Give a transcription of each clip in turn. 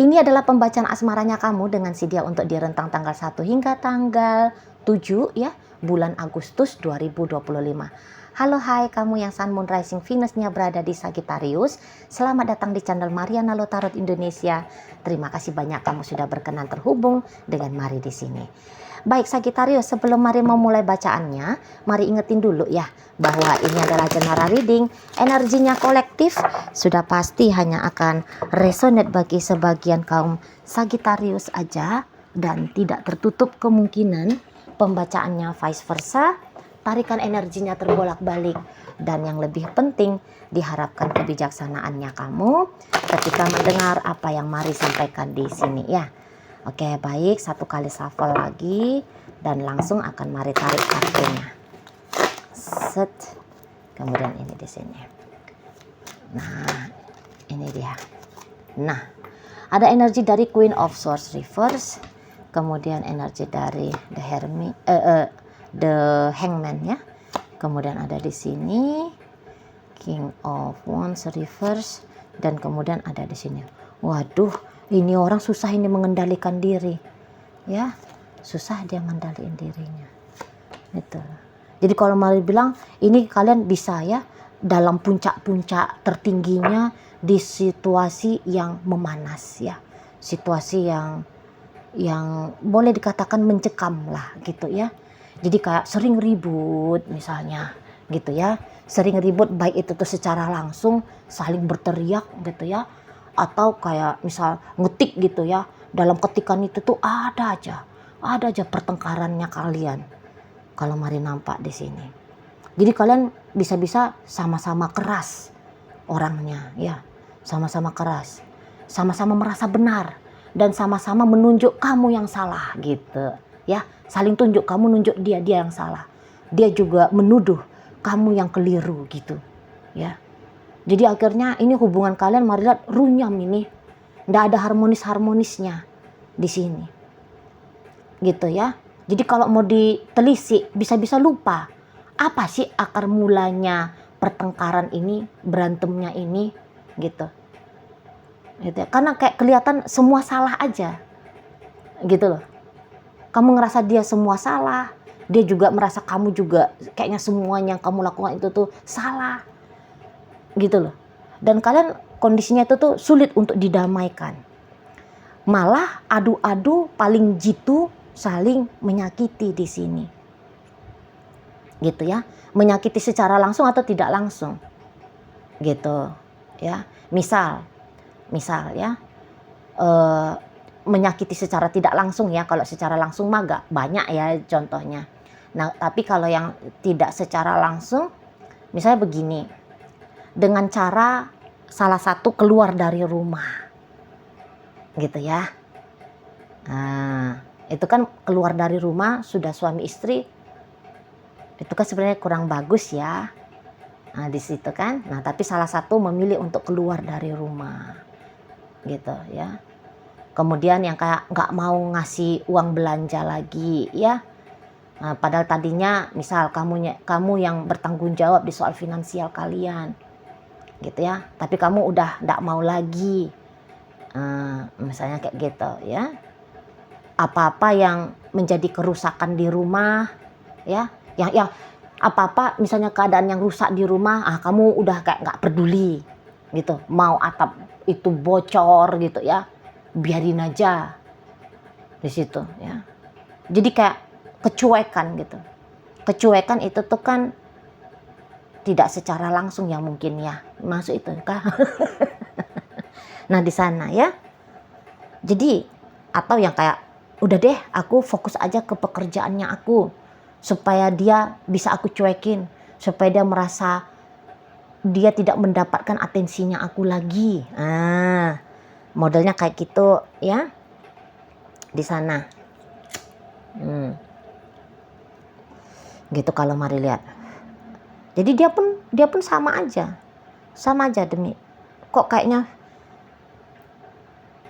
Ini adalah pembacaan asmaranya kamu dengan si dia untuk di rentang tanggal 1 hingga tanggal 7 ya, bulan Agustus 2025. Halo hai kamu yang Sun, Moon, Rising, Venus-nya berada di Sagittarius. Selamat datang di channel Mariana Lo Tarot Indonesia. Terima kasih banyak kamu sudah berkenan terhubung dengan Mari di sini. Baik Sagittarius, sebelum Mari memulai bacaannya, Mari ingetin dulu ya bahwa ini adalah general reading. Energinya kolektif, sudah pasti hanya akan resonate bagi sebagian kaum Sagittarius aja dan tidak tertutup kemungkinan pembacaannya vice versa. Tarikan energinya terbolak-balik dan yang lebih penting diharapkan kebijaksanaannya kamu ketika mendengar apa yang Mari sampaikan di sini ya. Oke, baik, satu kali shuffle lagi dan langsung akan Mari tarik kartunya. Set. Kemudian ini di sini. Nah, ini dia. Nah, ada energi dari Queen of Swords reverse, kemudian energi dari the Hangman ya. Kemudian ada di sini King of Wands reverse dan kemudian ada di sini. Waduh, ini orang susah ini mengendalikan diri. Ya, susah dia mengendalikan dirinya. Gitu. Jadi kalau Mari bilang ini kalian bisa ya dalam puncak-puncak tertingginya di situasi yang memanas ya. Situasi yang boleh dikatakan mencekam lah gitu ya. Jadi kayak sering ribut misalnya gitu ya. Sering ribut baik itu tuh secara langsung saling berteriak gitu ya. Atau kayak misal ngetik gitu ya. Dalam ketikan itu tuh ada aja pertengkarannya kalian. Kalau Mari nampak di sini. Jadi kalian bisa-bisa sama-sama keras orangnya ya. Sama-sama keras. Sama-sama merasa benar dan sama-sama menunjuk kamu yang salah gitu ya. Saling tunjuk, kamu nunjuk dia yang salah. Dia juga menuduh kamu yang keliru gitu ya. Jadi akhirnya ini hubungan kalian Mari lihat runyam ini. Nggak ada harmonis-harmonisnya di sini. Gitu ya. Jadi kalau mau ditelisik bisa-bisa lupa. Apa sih akar mulanya pertengkaran ini, berantemnya ini gitu. Gitu ya. Karena kayak kelihatan semua salah aja. Gitu loh. Kamu ngerasa dia semua salah. Dia juga merasa kamu juga kayaknya semuanya yang kamu lakukan itu tuh salah. Gitu loh. Dan kalian kondisinya itu tuh sulit untuk didamaikan. Malah adu-adu paling jitu saling menyakiti di sini. Gitu ya. Menyakiti secara langsung atau tidak langsung. Gitu ya. Misal ya. Menyakiti secara tidak langsung ya. Kalau secara langsung mah gak banyak ya contohnya. Nah, tapi kalau yang tidak secara langsung misalnya begini. Dengan cara salah satu keluar dari rumah. Gitu ya. Nah, itu kan keluar dari rumah sudah suami istri. Itu kan sebenarnya kurang bagus ya. Nah, di situ kan. Nah, tapi salah satu memilih untuk keluar dari rumah. Gitu ya. Kemudian yang kayak nggak mau ngasih uang belanja lagi ya. Nah, padahal tadinya misal kamu yang bertanggung jawab di soal finansial kalian. Gitu ya. Tapi kamu udah nggak mau lagi. Misalnya kayak gitu ya. Apa-apa yang menjadi kerusakan di rumah ya. Yang apa-apa misalnya keadaan yang rusak di rumah, kamu udah kayak nggak peduli gitu. Mau atap itu bocor gitu ya. Biarin aja di situ ya. Jadi kayak kecuekan gitu. Kecuekan itu tuh kan tidak secara langsung ya mungkin ya. Masuk itu kah? Nah, di sana ya. Jadi atau yang kayak udah deh aku fokus aja ke pekerjaannya aku supaya dia bisa aku cuekin, supaya dia merasa dia tidak mendapatkan atensinya aku lagi. Modelnya kayak gitu ya. Di sana. Gitu kalau Mari lihat. Jadi dia pun sama aja. Sama aja demi kok kayaknya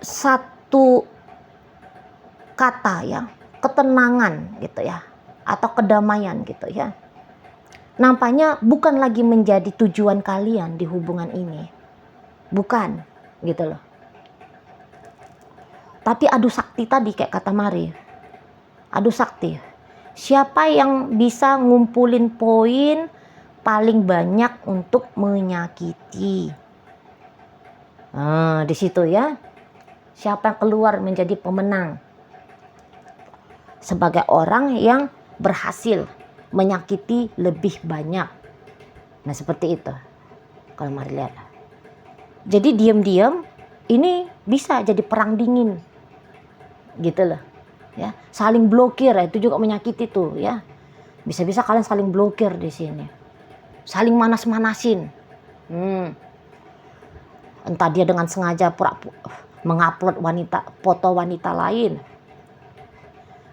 satu kata ya, ketenangan gitu ya atau kedamaian gitu ya. Nampaknya bukan lagi menjadi tujuan kalian di hubungan ini. Bukan gitu loh. Tapi adu sakti tadi kayak kata Mari, adu sakti. Siapa yang bisa ngumpulin poin paling banyak untuk menyakiti? Di situ ya. Siapa yang keluar menjadi pemenang? Sebagai orang yang berhasil menyakiti lebih banyak. Nah seperti itu. Kalau Mari lihat. Jadi diam-diam ini bisa jadi perang dingin. Gitu loh. Ya, saling blokir, itu juga menyakiti tuh ya. Bisa-bisa kalian saling blokir di sini. Saling manas-manasin. Entah dia dengan sengaja mengupload foto wanita lain.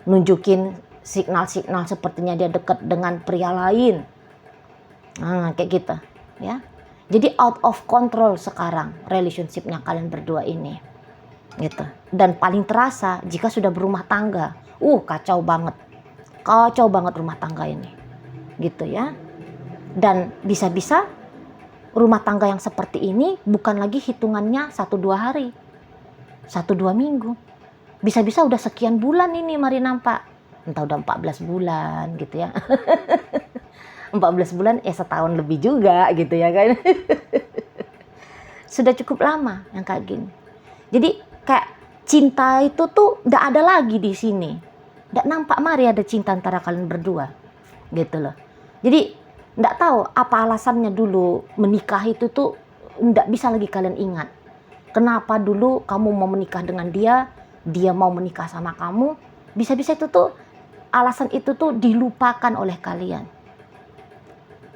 Nunjukin signal-signal sepertinya dia dekat dengan pria lain. Kayak gitu ya. Jadi out of control sekarang relationship-nya kalian berdua ini. Gitu. Dan paling terasa jika sudah berumah tangga. Kacau banget. Kacau banget rumah tangga ini. Gitu ya. Dan bisa-bisa rumah tangga yang seperti ini bukan lagi hitungannya 1-2 hari. 1-2 minggu. Bisa-bisa udah sekian bulan ini Mari nampak. Entah udah 14 bulan gitu ya. 14 bulan setahun lebih juga gitu ya kan. Sudah cukup lama yang kayak gini. Jadi kayak cinta itu tuh udah ada lagi di sini. Nggak nampak Mari ada cinta antara kalian berdua. Gitu loh. Jadi nggak tahu apa alasannya dulu menikah itu tuh nggak bisa lagi kalian ingat. Kenapa dulu kamu mau menikah dengan dia, dia mau menikah sama kamu. Bisa-bisa itu tuh alasan itu tuh dilupakan oleh kalian.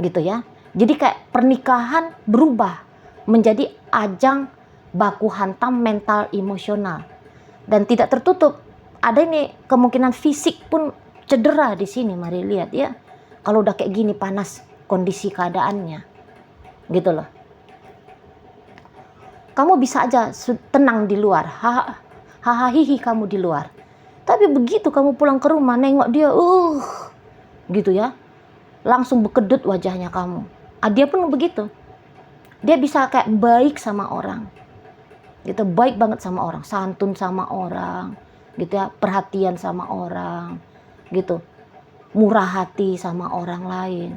Gitu ya. Jadi kayak pernikahan berubah menjadi ajang baku hantam mental emosional. Dan tidak tertutup, ada ini kemungkinan fisik pun cedera di sini. Mari lihat ya. Kalau udah kayak gini panas kondisi keadaannya. Gitu loh. Kamu bisa aja tenang di luar. Hahaha kamu di luar. Tapi begitu kamu pulang ke rumah nengok dia, gitu ya. Langsung berkedut wajahnya kamu. Dia pun begitu. Dia bisa kayak baik sama orang. Gitu, baik banget sama orang, santun sama orang, gitu ya, perhatian sama orang, gitu. Murah hati sama orang lain.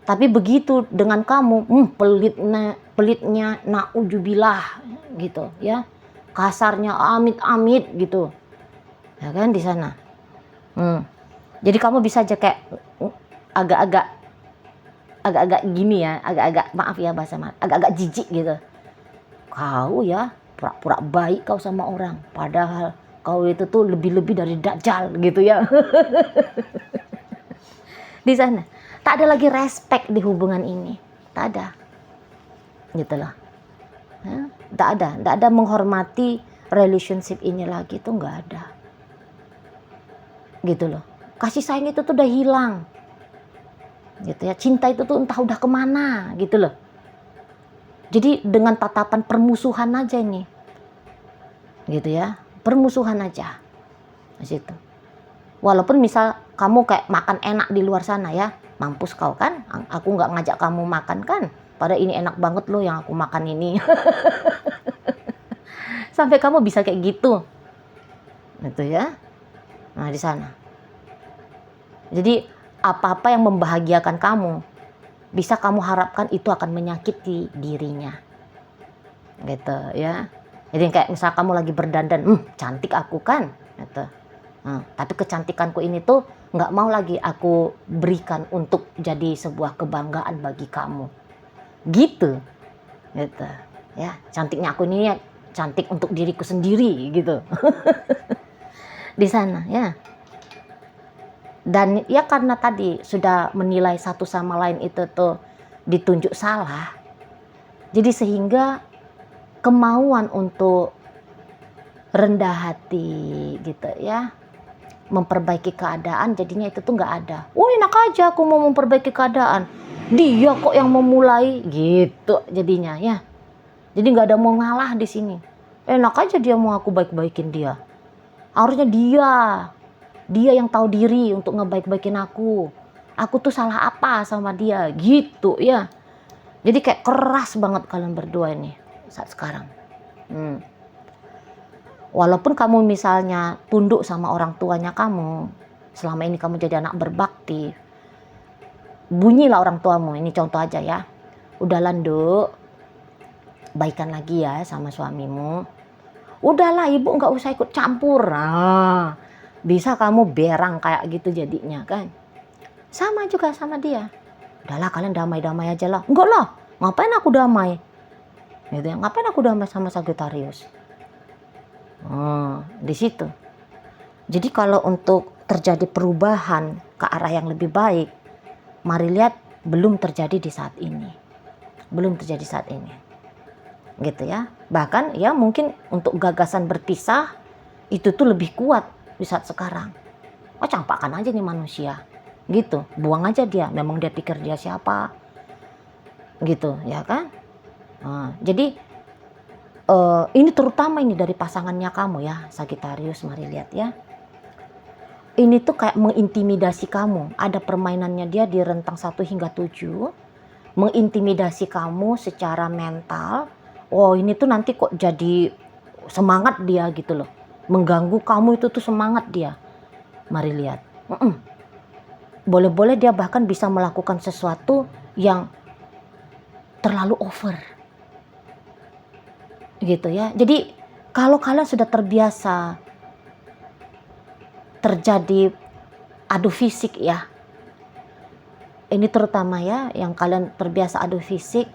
Tapi begitu dengan kamu, pelitnya na'udzubillah gitu ya. Kasarnya amit-amit gitu. Ya kan di sana. Jadi kamu bisa aja kayak agak-agak gini ya, agak-agak maaf ya bahasa agak-agak jijik gitu. Kau ya pura-pura baik kau sama orang, padahal kau itu tuh lebih-lebih dari dajjal gitu ya. Di sana tak ada lagi respect di hubungan ini, tak ada, gitu loh. Tak ada menghormati relationship ini lagi, tuh nggak ada, gitu loh. Kasih sayang itu tuh udah hilang, gitu ya. Cinta itu tuh entah udah kemana, gitu loh. Jadi dengan tatapan permusuhan aja ini, gitu ya, permusuhan aja, di situ. Walaupun misal kamu kayak makan enak di luar sana ya, mampus kau kan, aku nggak ngajak kamu makan kan, padahal ini enak banget loh yang aku makan ini. Sampai kamu bisa kayak gitu, gitu ya. Nah di sana. Jadi apa-apa yang membahagiakan kamu, bisa kamu harapkan itu akan menyakiti dirinya, gitu ya. Jadi kayak misal kamu lagi berdandan, cantik aku kan, gitu. Tapi kecantikanku ini tuh nggak mau lagi aku berikan untuk jadi sebuah kebanggaan bagi kamu, gitu ya. Cantiknya aku ini ya cantik untuk diriku sendiri gitu. Di sana ya. Dan ya karena tadi sudah menilai satu sama lain itu tuh ditunjuk salah, jadi sehingga kemauan untuk rendah hati gitu ya, memperbaiki keadaan jadinya itu tuh nggak ada. Enak aja aku mau memperbaiki keadaan, dia kok yang memulai gitu jadinya ya. Jadi nggak ada mau ngalah di sini. Enak aja dia mau aku baik-baikin dia. Harusnya dia yang tahu diri untuk ngebaik-baikin aku. Aku tuh salah apa sama dia gitu ya. Jadi kayak keras banget kalian berdua ini saat sekarang. Walaupun kamu misalnya tunduk sama orang tuanya kamu, selama ini kamu jadi anak berbakti, bunyilah orang tuamu, ini contoh aja ya. Udahlah Nduk, baikan lagi ya sama suamimu. Udahlah ibu nggak usah ikut campur. Nah, bisa kamu berang kayak gitu jadinya kan. Sama juga sama dia. Udahlah kalian damai-damai aja lah. Enggak lah, ngapain aku damai? Gitu ya. Ngapain aku damai sama Sagittarius? Di situ. Jadi kalau untuk terjadi perubahan ke arah yang lebih baik, mari lihat belum terjadi di saat ini. Belum terjadi saat ini. Gitu ya. Bahkan ya mungkin untuk gagasan berpisah itu tuh lebih kuat di saat sekarang. Oh, campakkan aja nih manusia. Gitu. Buang aja dia. Memang dia pikir dia siapa. Gitu, ya kan? Jadi ini terutama ini dari pasangannya kamu ya, Sagittarius, mari lihat ya. Ini tuh kayak mengintimidasi kamu. Ada permainannya dia di rentang 1 hingga 7. Mengintimidasi kamu secara mental. Oh, ini tuh nanti kok jadi semangat dia gitu loh. Mengganggu kamu itu tuh semangat dia. Mari lihat. Boleh-boleh dia bahkan bisa melakukan sesuatu yang terlalu over. Gitu ya. Jadi kalau kalian sudah terbiasa terjadi adu fisik ya, ini terutama ya yang kalian terbiasa adu fisik,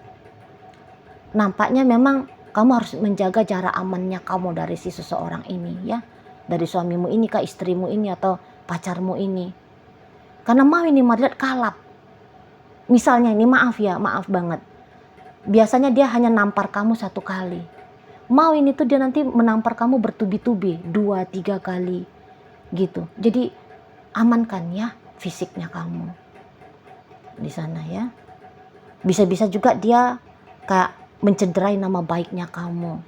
nampaknya memang kamu harus menjaga jarak amannya kamu dari si seseorang ini ya, dari suamimu ini kah, istrimu ini atau pacarmu ini. Karena mau ini lihat kalap. Misalnya ini maaf banget, biasanya dia hanya nampar kamu 1 kali. Mau ini tuh dia nanti menampar kamu bertubi-tubi 2-3 kali gitu. Jadi amankan ya fisiknya kamu di sana ya. Bisa-bisa juga dia kayak mencederai nama baiknya kamu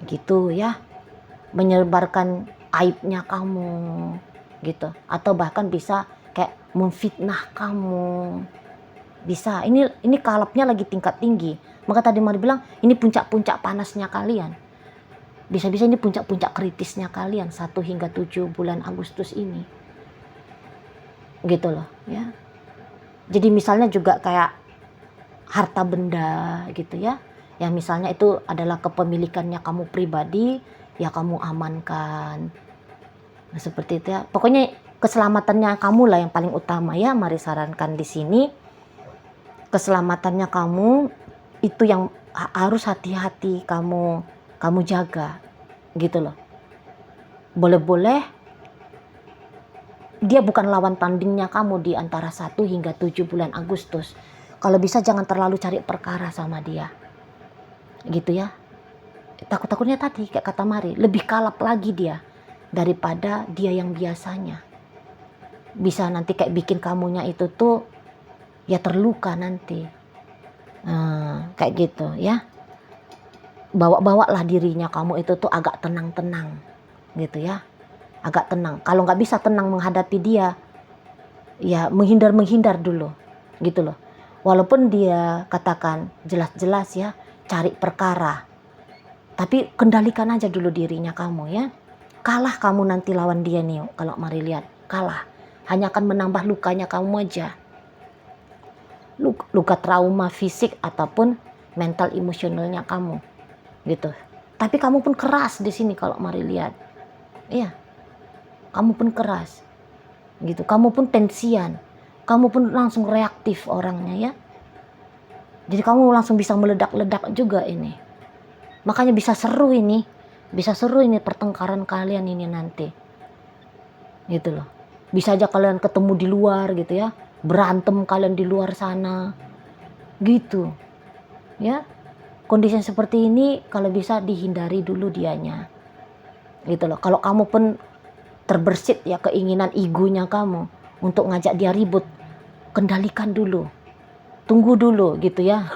gitu ya, menyebarkan aibnya kamu gitu, atau bahkan bisa kayak memfitnah kamu. Bisa, ini kalapnya lagi tingkat tinggi. Maka tadi Mari bilang ini puncak-puncak panasnya kalian. Bisa-bisa ini puncak-puncak kritisnya kalian 1 hingga 7 bulan Agustus ini. Gitu loh ya. Jadi misalnya juga kayak harta benda gitu ya. Yang misalnya itu adalah kepemilikannya kamu pribadi, ya kamu amankan. Nah, seperti itu ya. Pokoknya keselamatannya kamu lah yang paling utama ya. Mari sarankan di sini. Keselamatannya kamu itu yang harus hati-hati kamu jaga gitu loh. Boleh-boleh dia bukan lawan tandingnya kamu di antara 1 hingga 7 bulan Agustus. Kalau bisa jangan terlalu cari perkara sama dia gitu ya. Takut-takutnya tadi kayak kata Mari, lebih kalap lagi dia daripada dia yang biasanya. Bisa nanti kayak bikin kamunya itu tuh ya terluka nanti. Kayak gitu ya. Bawa-bawalah dirinya kamu itu tuh agak tenang-tenang gitu ya. Agak tenang. Kalau nggak bisa tenang menghadapi dia, ya menghindar dulu gitu loh. Walaupun dia katakan jelas-jelas ya cari perkara, tapi kendalikan aja dulu dirinya kamu ya. Kalah kamu nanti lawan dia nih, kalau Mari lihat kalah, hanya akan menambah lukanya kamu aja. Luka trauma fisik ataupun mental emosionalnya kamu gitu. Tapi kamu pun keras di sini kalau Mari lihat. Iya. Kamu pun keras. Gitu. Kamu pun tensian. Kamu pun langsung reaktif orangnya ya. Jadi kamu langsung bisa meledak-ledak juga ini. Makanya bisa seru ini. Bisa seru ini pertengkaran kalian ini nanti. Gitu loh. Bisa aja kalian ketemu di luar gitu ya. Berantem kalian di luar sana gitu ya. Kondisi seperti ini kalau bisa dihindari dulu dianya gitu loh. Kalau kamu pun terbersit ya keinginan egonya kamu untuk ngajak dia ribut, kendalikan dulu, tunggu dulu gitu ya.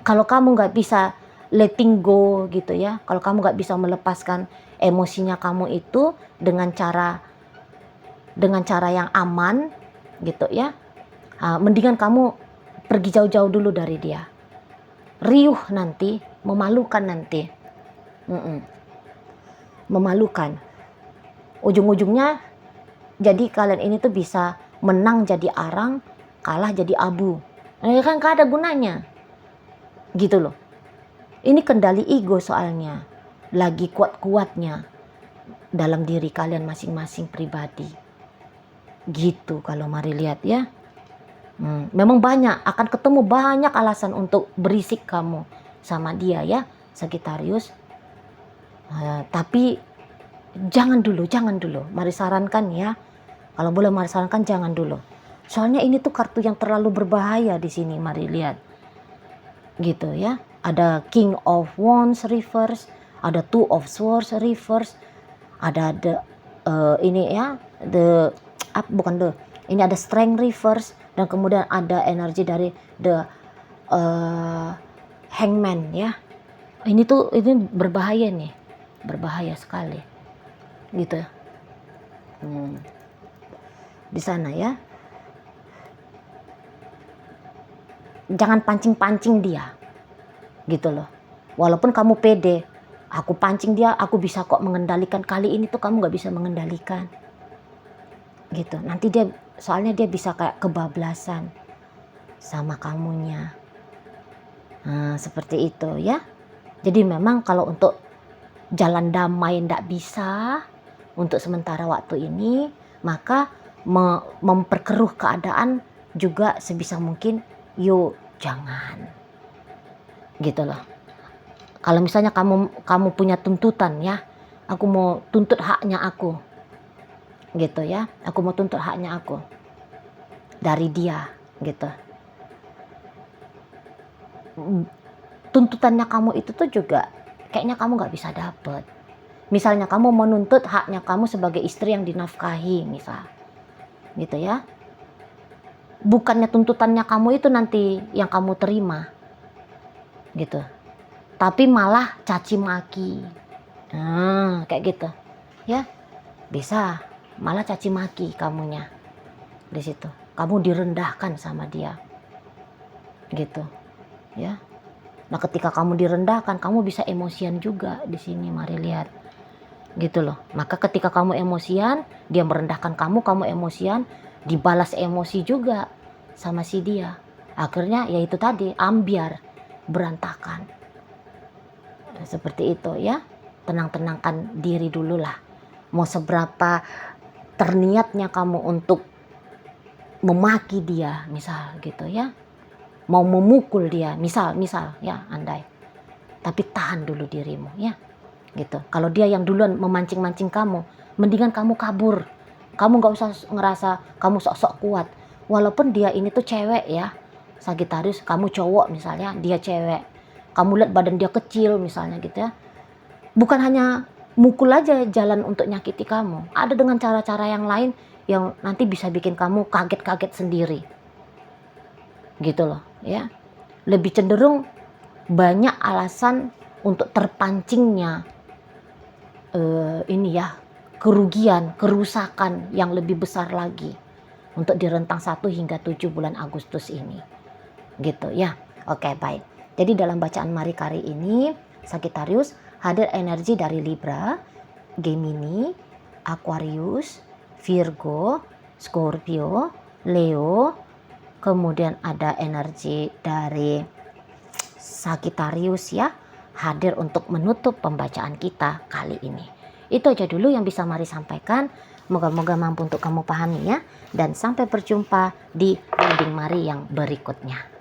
Kalau kamu nggak bisa letting go gitu ya, kalau kamu nggak bisa melepaskan emosinya kamu itu dengan cara yang aman gitu ya, mendingan kamu pergi jauh-jauh dulu dari dia. Riuh nanti, memalukan nanti. memalukan. Ujung-ujungnya jadi kalian ini tuh bisa menang jadi arang, kalah jadi abu. Nah, kan gak ada gunanya. Gitu loh. Ini kendali ego soalnya. Lagi kuat-kuatnya dalam diri kalian masing-masing pribadi. Gitu kalau mari lihat ya. Memang banyak, akan ketemu banyak alasan untuk berisik kamu sama dia ya, Sagittarius. Tapi jangan dulu. Mari sarankan ya. Kalau boleh mari sarankan jangan dulu. Soalnya ini tuh kartu yang terlalu berbahaya di sini. Mari lihat. Gitu ya. Ada King of Wands reverse, ada Two of Swords reverse, ada ini ya, ini ada Strength reverse, dan kemudian ada energi dari the Hangman ya. Ini berbahaya nih, berbahaya sekali, gitu. Di sana ya. Jangan pancing-pancing dia, gitu loh. Walaupun kamu pede, aku pancing dia, aku bisa kok mengendalikan. Kali ini tuh kamu gak bisa mengendalikan, gitu. Nanti soalnya dia bisa kayak kebablasan sama kamunya. Nah, seperti itu ya. Jadi memang kalau untuk jalan damai ndak bisa untuk sementara waktu ini, maka memperkeruh keadaan juga sebisa mungkin yuk jangan, gitu loh. Kalau misalnya kamu punya tuntutan ya, aku mau tuntut haknya aku, gitu ya, aku mau tuntut haknya aku dari dia, gitu. Tuntutannya kamu itu tuh juga kayaknya kamu nggak bisa dapet. Misalnya kamu menuntut haknya kamu sebagai istri yang dinafkahi, misal, gitu ya. Bukannya tuntutannya kamu itu nanti yang kamu terima, gitu. Tapi malah caci maki. Nah, kayak gitu. Ya. Bisa malah caci maki kamunya. Di situ. Kamu direndahkan sama dia. Gitu. Ya. Nah, ketika kamu direndahkan, kamu bisa emosian juga di sini, mari lihat. Gitu loh. Maka ketika kamu emosian, dia merendahkan kamu emosian, dibalas emosi juga sama si dia. Akhirnya ya itu tadi, ambiar, berantakan. Seperti itu ya. Tenang-tenangkan diri dulu lah. Mau seberapa terniatnya kamu untuk memaki dia, misal gitu ya. Mau memukul dia, misal ya, andai. Tapi tahan dulu dirimu ya. Gitu. Kalau dia yang duluan memancing-mancing kamu, mendingan kamu kabur. Kamu gak usah ngerasa kamu sok-sok kuat. Walaupun dia ini tuh cewek ya, Sagittarius, kamu cowok misalnya, dia cewek. Kamu lihat badan dia kecil misalnya gitu ya. Bukan hanya mukul aja jalan untuk nyakiti kamu. Ada dengan cara-cara yang lain yang nanti bisa bikin kamu kaget-kaget sendiri. Gitu loh ya. Lebih cenderung banyak alasan untuk terpancingnya ini ya, kerugian, kerusakan yang lebih besar lagi untuk di rentang 1 hingga 7 bulan Agustus ini. Gitu ya. Oke, baik. Jadi dalam bacaan Mari kali ini, Sagittarius hadir energi dari Libra, Gemini, Aquarius, Virgo, Scorpio, Leo, kemudian ada energi dari Sagittarius ya, hadir untuk menutup pembacaan kita kali ini. Itu aja dulu yang bisa Mari sampaikan. Moga-moga mampu untuk kamu pahami ya. Dan sampai berjumpa di reading Mari yang berikutnya.